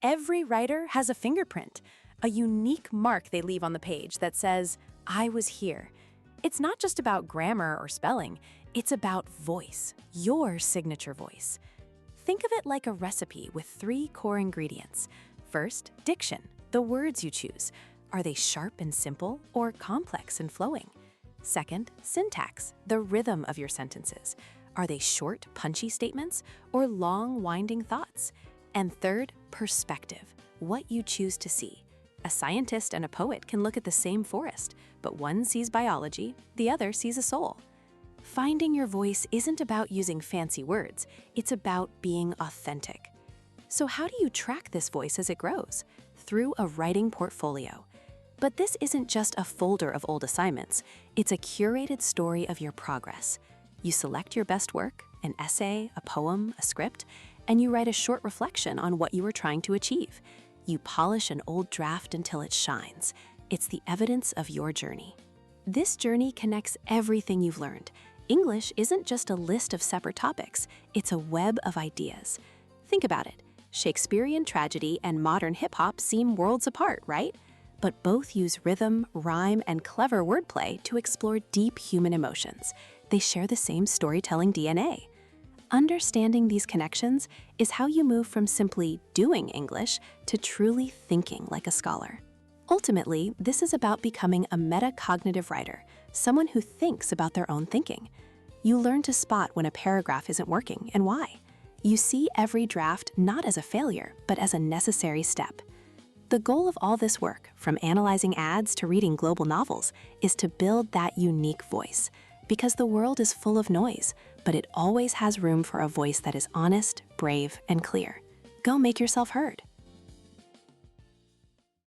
Every writer has a fingerprint, a unique mark they leave on the page that says, "I was here." It's not just about grammar or spelling, it's about voice, your signature voice. Think of it like a recipe with 3 core ingredients. First, diction, the words you choose. Are they sharp and simple or complex and flowing? Second, syntax, the rhythm of your sentences. Are they short, punchy statements or long, winding thoughts? And third, perspective, what you choose to see. A scientist and a poet can look at the same forest, but one sees biology, the other sees a soul. Finding your voice isn't about using fancy words, it's about being authentic. So how do you track this voice as it grows? Through a writing portfolio. But this isn't just a folder of old assignments, it's a curated story of your progress. You select your best work, an essay, a poem, a script, and you write a short reflection on what you were trying to achieve. You polish an old draft until it shines. It's the evidence of your journey. This journey connects everything you've learned. English isn't just a list of separate topics, it's a web of ideas. Think about it. Shakespearean tragedy and modern hip-hop seem worlds apart, right? But both use rhythm, rhyme, and clever wordplay to explore deep human emotions. They share the same storytelling DNA. Understanding these connections is how you move from simply doing English to truly thinking like a scholar. Ultimately, this is about becoming a metacognitive writer, someone who thinks about their own thinking. You learn to spot when a paragraph isn't working and why. You see every draft not as a failure, but as a necessary step. The goal of all this work, from analyzing ads to reading global novels, is to build that unique voice. Because the world is full of noise, but it always has room for a voice that is honest, brave, and clear. Go make yourself heard.